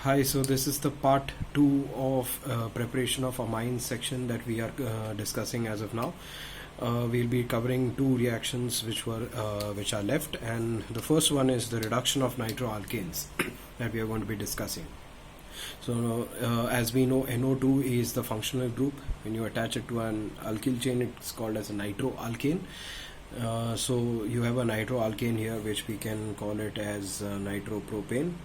Hi, so this is the part 2 of preparation of amines section that we are discussing as of now. We'll be covering two reactions which are left, and the first one is the reduction of nitroalkanes that we are going to be discussing. So as we know, NO2 is the functional group. When you attach it to an alkyl chain, it's called as a nitroalkane. So you have a nitroalkane here, which we can call it as nitropropane.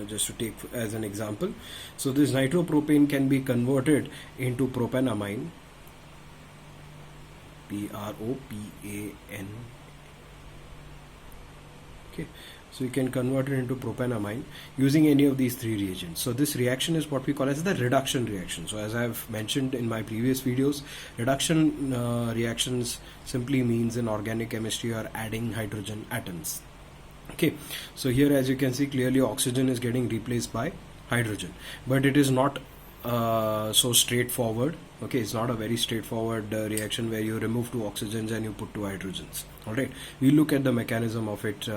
Just to take as an example, so this nitropropane can be converted into propanamine, P-R-O-P-A-N. Okay, so you can convert it into propanamine using any of these three reagents. So this reaction is what we call as the reduction reaction. So as I've mentioned in my previous videos, reduction reactions simply means in organic chemistry are adding hydrogen atoms. Okay, so here as you can see clearly oxygen is getting replaced by hydrogen, but it is not so straightforward. Okay, it's not a very straightforward reaction where you remove two oxygens and you put two hydrogens. Alright, we look at the mechanism of it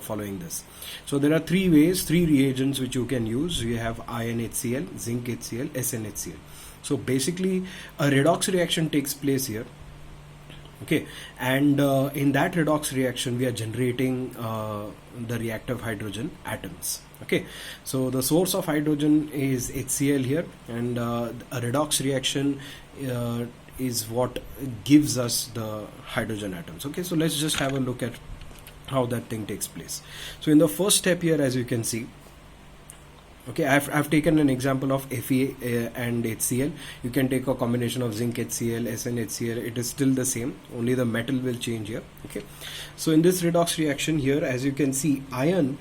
following this. So there are three reagents which you can use. You have iron HCl, zinc HCl, SnHCl. So basically a redox reaction takes place here. Okay, and in that redox reaction we are generating the reactive hydrogen atoms. Okay, so the source of hydrogen is HCl here, and a redox reaction is what gives us the hydrogen atoms. Okay, so let's just have a look at how that thing takes place. So in the first step here, as you can see, okay, I've taken an example of Fe and HCl. You can take a combination of zinc HCl, SnHCl. It is still the same, only the metal will change here. Okay, so in this redox reaction here, as you can see, iron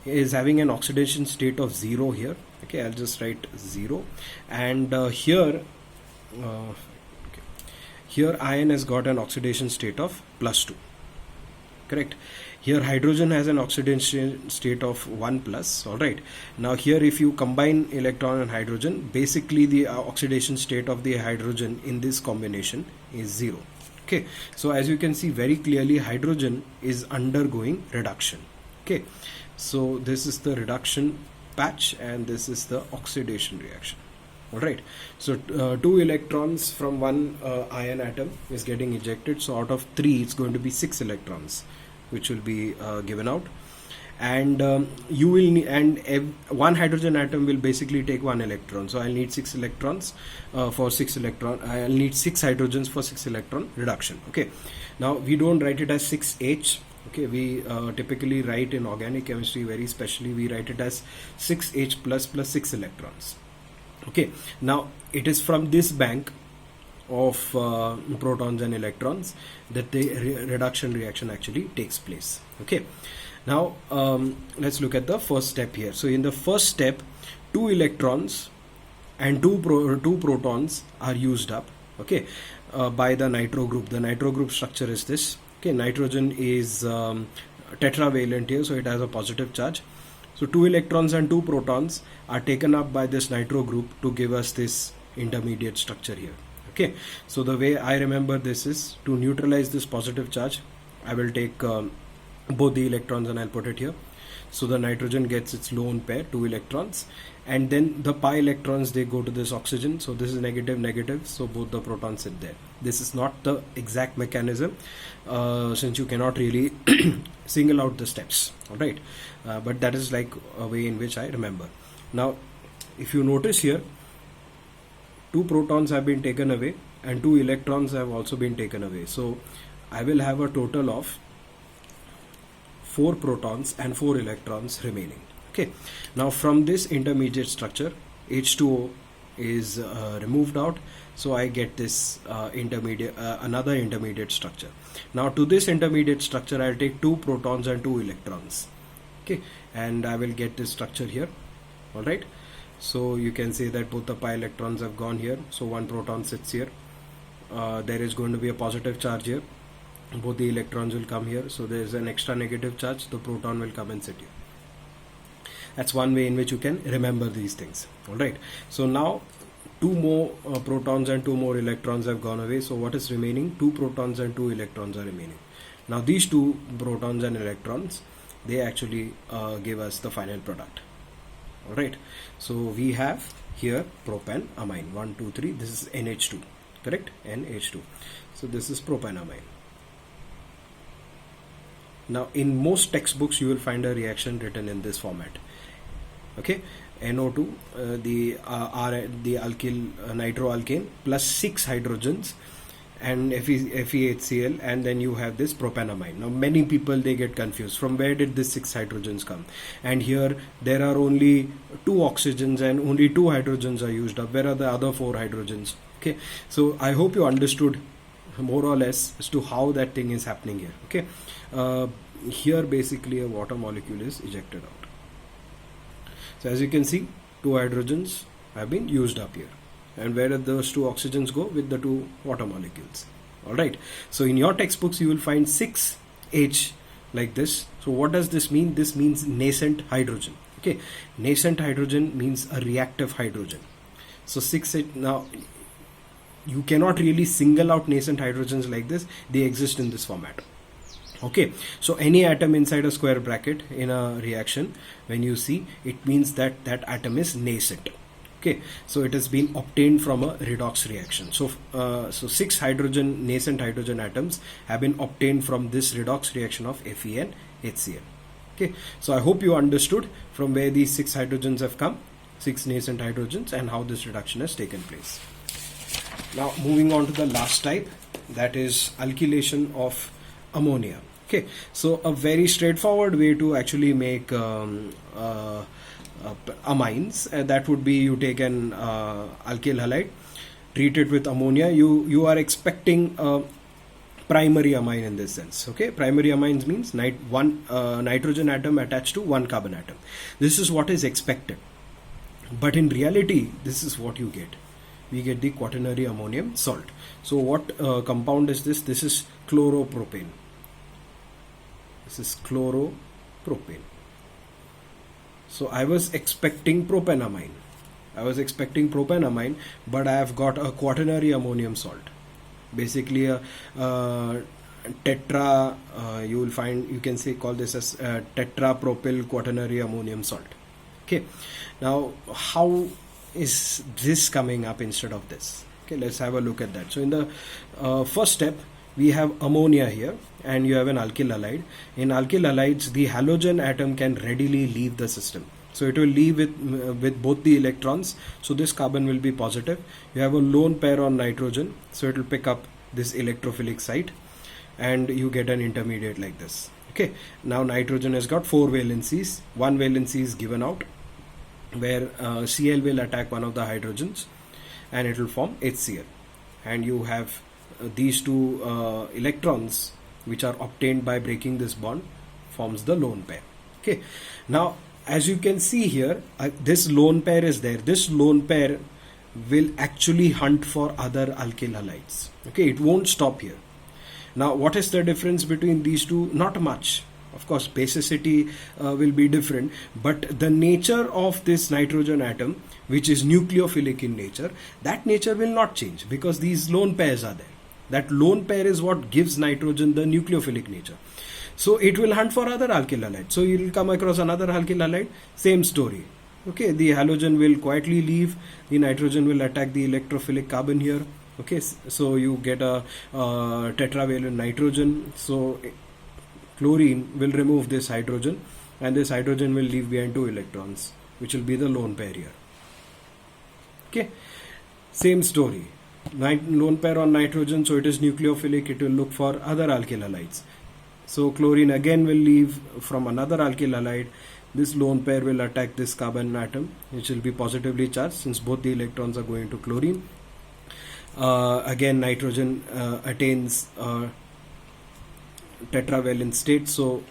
is having an oxidation state of 0 here. Okay, I'll just write 0, and here iron has got an oxidation state of +2. Correct. Here hydrogen has an oxidation state of 1+. Alright, now here if you combine electron and hydrogen, basically the oxidation state of the hydrogen in this combination is 0. Okay, so as you can see very clearly, hydrogen is undergoing reduction. Okay, so this is the reduction patch and this is the oxidation reaction. Alright, so 2 electrons from one iron atom is getting ejected, so out of 3 it's going to be 6 electrons which will be given out, and you will need, and one hydrogen atom will basically take 1 electron, so I'll need 6 electrons for 6 electron. I'll need 6 hydrogens for 6 electron reduction. Okay, now we don't write it as 6H. Okay, we typically write in organic chemistry, very specially we write it as 6H plus 6 electrons. Okay, now it is from this bank of protons and electrons that the reduction reaction actually takes place. Okay, now let's look at the first step here. So in the first step, 2 electrons and 2 protons are used up, okay, by the nitro group. The nitro group structure is this. Okay, nitrogen is tetravalent here, so it has a positive charge. So 2 electrons and 2 protons are taken up by this nitro group to give us this intermediate structure here. Okay, so the way I remember this is, to neutralize this positive charge, I will take both the electrons and I'll put it here. So the nitrogen gets its lone pair, 2 electrons, and then the pi electrons, they go to this oxygen. So this is negative, so both the protons sit there. This is not the exact mechanism since you cannot really single out the steps. Alright, but that is like a way in which I remember. Now if you notice here, 2 protons have been taken away and 2 electrons have also been taken away. So I will have a total of 4 protons and 4 electrons remaining. Okay, now from this intermediate structure, H2O is removed out, so I get this another intermediate structure. Now to this intermediate structure I'll take 2 protons and 2 electrons. Okay, and I will get this structure here. Alright, so you can say that both the pi electrons have gone here, so 1 proton sits here. There is going to be a positive charge here, both the electrons will come here, so there is an extra negative charge, the proton will come and sit here. That's one way in which you can remember these things. Alright, so now 2 more protons and 2 more electrons have gone away, so what is remaining? 2 protons and 2 electrons are remaining. Now these 2 protons and electrons they actually give us the final product. All right, so we have here propanamine, 1 2 3, this is NH2, correct, NH2. So this is propanamine. Now in most textbooks you will find a reaction written in this format. Okay, NO2, the alkyl nitroalkane plus 6 hydrogens and FeHCl, and then you have this propanamine. Now many people, they get confused, from where did this 6 hydrogens come, and here there are only 2 oxygens and only 2 hydrogens are used up. Where are the other 4 hydrogens? Okay, so I hope you understood more or less as to how that thing is happening here. Okay, here basically a water molecule is ejected out. So as you can see, 2 hydrogens have been used up here. And where did those 2 oxygens go? With the 2 water molecules. Alright. So in your textbooks you will find 6H like this. So what does this mean? This means nascent hydrogen. Okay. Nascent hydrogen means a reactive hydrogen. So 6H, now you cannot really single out nascent hydrogens like this. They exist in this format. Okay, so any atom inside a square bracket in a reaction, when you see, it means that that atom is nascent. Okay, so it has been obtained from a redox reaction. So 6 hydrogen, nascent hydrogen atoms have been obtained from this redox reaction of Fe and HCl. Okay, so I hope you understood from where these 6 hydrogens have come, 6 nascent hydrogens, and how this reduction has taken place. Now moving on to the last type, that is alkylation of ammonia. Okay, so a very straightforward way to actually make amines, that would be you take an alkyl halide, treat it with ammonia. You are expecting a primary amine in this sense. Okay, primary amines means one nitrogen atom attached to 1 carbon atom. This is what is expected, but in reality this is what you get. We get the quaternary ammonium salt. So what compound is this? This is chloropropane. This is chloropropane. So I was expecting propanamine. But I have got a quaternary ammonium salt. Basically a tetra, you will find, you can say, call this as tetrapropyl quaternary ammonium salt. Okay, now how is this coming up instead of this? Okay, let's have a look at that. So in the first step, we have ammonia here, and you have an alkyl halide. In alkyl halides, the halogen atom can readily leave the system. So it will leave with both the electrons. So this carbon will be positive. You have a lone pair on nitrogen, so it will pick up this electrophilic site, and you get an intermediate like this. Okay, now nitrogen has got 4 valencies. 1 valency is given out, where Cl will attack one of the hydrogens, and it will form HCl. And you have these 2 electrons which are obtained by breaking this bond forms the lone pair. Okay, now as you can see here, this lone pair is there. This lone pair will actually hunt for other alkyl halides. Okay, it won't stop here. Now what is the difference between these 2? Not much. Of course, basicity will be different, but the nature of this nitrogen atom, which is nucleophilic in nature, that nature will not change because these lone pairs are there. That lone pair is what gives nitrogen the nucleophilic nature. So it will hunt for other alkyl halides. So you will come across another alkyl halide, same story. Okay, the halogen will quietly leave, the nitrogen will attack the electrophilic carbon here. Okay, so you get a tetravalent nitrogen. So chlorine will remove this hydrogen, and this hydrogen will leave behind 2 electrons, which will be the lone pair here. Okay, same story. Lone pair on nitrogen, so it is nucleophilic, it will look for other alkyl halides. So chlorine again will leave from another alkyl halide. This lone pair will attack this carbon atom, which will be positively charged since both the electrons are going to chlorine. Again nitrogen attains tetravalent state, so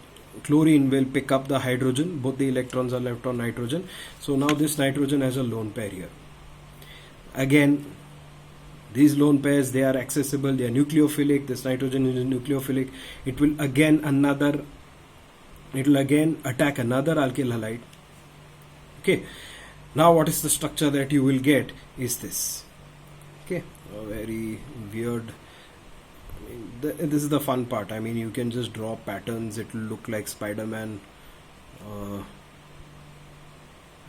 chlorine will pick up the hydrogen, both the electrons are left on nitrogen. So now this nitrogen has a lone pair here. Again, these lone pairs, they are accessible, they are nucleophilic. This nitrogen is nucleophilic. It will again attack another alkyl halide. Okay, now what is the structure that you will get is this. Okay, a very weird, this is the fun part. I mean, you can just draw patterns, it will look like Spider-Man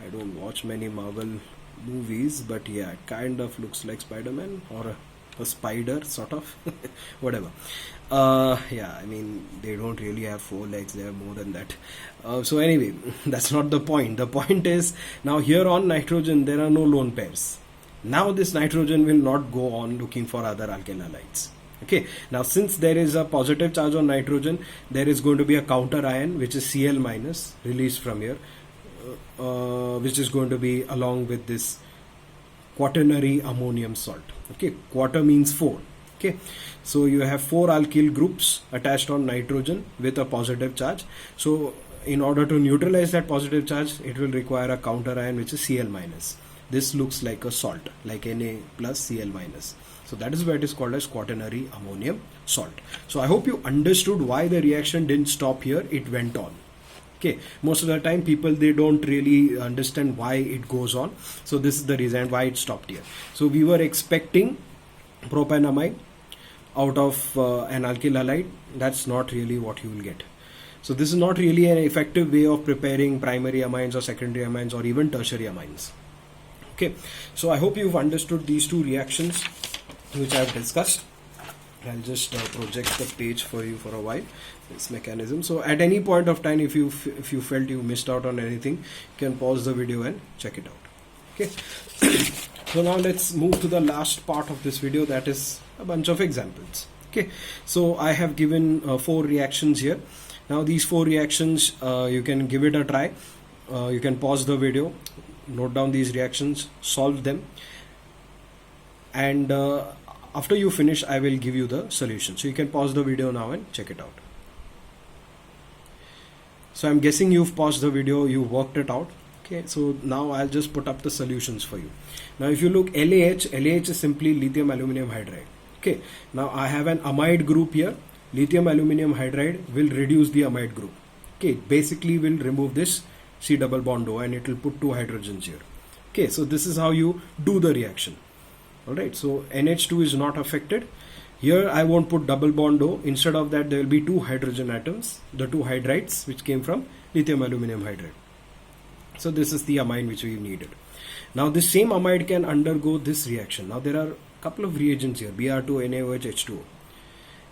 I don't watch many Marvel movies, but yeah, it kind of looks like Spider-Man or a spider, sort of. Whatever. Yeah, I mean, they don't really have 4 legs, they have more than that. So anyway, that's not the point. The point is, now here on nitrogen, there are no lone pairs. Now this nitrogen will not go on looking for other alkyl halides. Okay, now since there is a positive charge on nitrogen, there is going to be a counter ion, which is Cl minus, released from here, which is going to be along with this quaternary ammonium salt. Okay, quater means 4. Okay, so you have 4 alkyl groups attached on nitrogen with a positive charge. So in order to neutralize that positive charge, it will require a counter ion, which is Cl minus. This looks like a salt, like Na plus Cl minus. So that is why it is called as quaternary ammonium salt. So I hope you understood why the reaction didn't stop here, it went on. Okay, most of the time people, they don't really understand why it goes on. So this is the reason why it stopped here. So we were expecting propanamide out of an alkyl halide. That's not really what you will get. So this is not really an effective way of preparing primary amines or secondary amines or even tertiary amines. Okay, so I hope you've understood these two reactions which I've discussed. I'll just project the page for you for a while, this mechanism. So at any point of time, if you felt you missed out on anything, you can pause the video and check it out. Okay. So now let's move to the last part of this video, that is a bunch of examples. Okay, so I have given 4 reactions here. Now these 4 reactions, you can give it a try. You can pause the video, note down these reactions, solve them, and after you finish, I will give you the solution. So you can pause the video now and check it out. So I'm guessing you've paused the video, you worked it out. Okay, so now I'll just put up the solutions for you. Now if you look, LAH is simply lithium aluminum hydride. Okay, now I have an amide group here. Lithium aluminum hydride will reduce the amide group. Okay, basically will remove this C double bond O and it will put 2 hydrogens here. Okay, so this is how you do the reaction. Alright, so NH2 is not affected. Here I won't put double bond O. Instead of that, there will be 2 hydrogen atoms, the 2 hydrides which came from lithium aluminum hydride. So this is the amine which we needed. Now this same amide can undergo this reaction. Now there are a couple of reagents here, Br2, NaOH, H2O.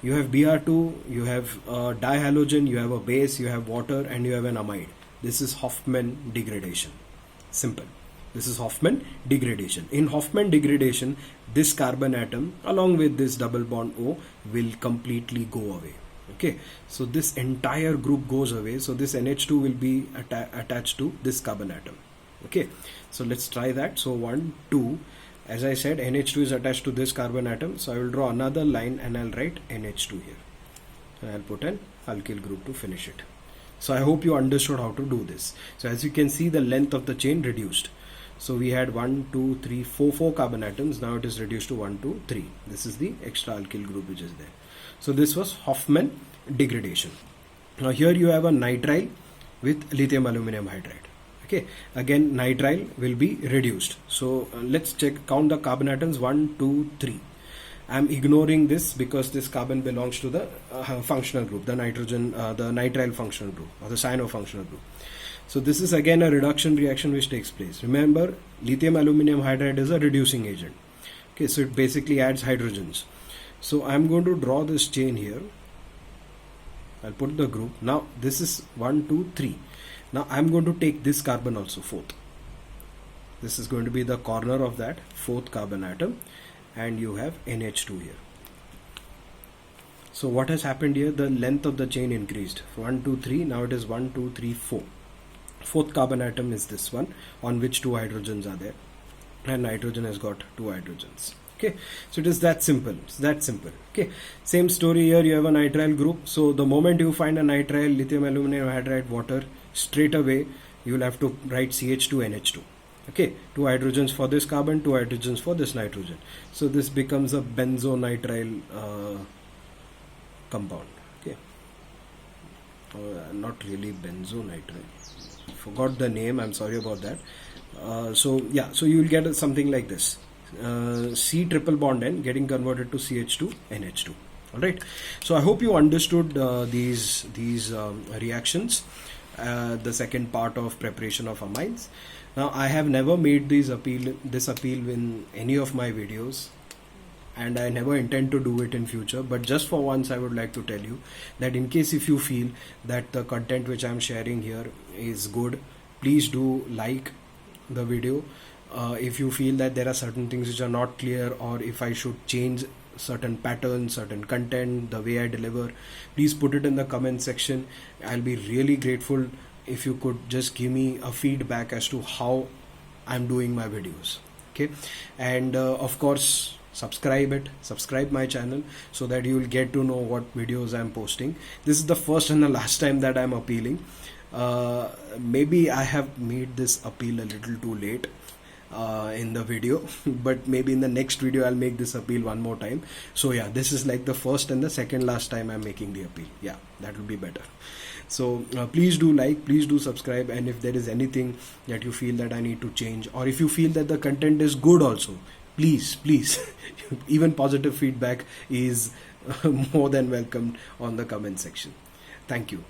You have Br2, you have a dihalogen, you have a base, you have water, and you have an amide. This is Hofmann degradation. Simple. This is Hofmann degradation. In Hofmann degradation, this carbon atom along with this double bond O will completely go away. Okay, so this entire group goes away. So this NH2 will be attached to this carbon atom. Okay, so let's try that. So 1, 2. As I said, NH2 is attached to this carbon atom. So I will draw another line and I'll write NH2 here. And I'll put an alkyl group to finish it. So I hope you understood how to do this. So as you can see, the length of the chain reduced. So we had 1, 2, 3, 4 carbon atoms. Now it is reduced to 1, 2, 3. This is the extra alkyl group which is there. So this was Hofmann degradation. Now here you have a nitrile with lithium aluminum hydride. Okay, again nitrile will be reduced. So let's count the carbon atoms. 1, 2, 3. I'm ignoring this because this carbon belongs to the functional group, the nitrogen, the nitrile functional group or the cyano-functional group. So this is again a reduction reaction which takes place. Remember, lithium aluminum hydride is a reducing agent. Okay, so it basically adds hydrogens. So I'm going to draw this chain here. I'll put the group. Now this is 1, 2, 3. Now I'm going to take this carbon also, 4th. This is going to be the corner of that 4th carbon atom, and you have NH2 here. So what has happened here? The length of the chain increased. 1, 2, 3. Now it is 1, 2, 3, 4. 4th carbon atom is this one, on which 2 hydrogens are there, and nitrogen has got 2 hydrogens. Okay, so it is that simple. It's that simple. Okay, same story here. You have a nitrile group. So the moment you find a nitrile, lithium aluminum hydride, water, straight away you will have to write CH2NH2. Okay, 2 hydrogens for this carbon, 2 hydrogens for this nitrogen. So this becomes a benzonitrile compound. Okay, not really benzonitrile. Forgot the name. I'm sorry about that. So yeah, so you will get something like this. C triple bond N getting converted to CH2 NH2. All right. So I hope you understood these reactions. the second part of preparation of amines. Now I have never made this appeal in any of my videos, and I never intend to do it in future, but just for once I would like to tell you that in case if you feel that the content which I'm sharing here is good, please do like the video. If you feel that there are certain things which are not clear, or if I should change certain patterns, certain content, the way I deliver, please put it in the comment section. I'll be really grateful if you could just give me a feedback as to how I'm doing my videos. Okay, and of course subscribe my channel so that you will get to know what videos I'm posting. This is the first and the last time that I'm appealing. Maybe I have made this appeal a little too late in the video, but maybe in the next video I'll make this appeal one more time. So yeah, this is like the first and the second last time I'm making the appeal. Yeah, that will be better. So please do like, please do subscribe, and if there is anything that you feel that I need to change, or if you feel that the content is good also, please even positive feedback is more than welcomed on the comment section. Thank you.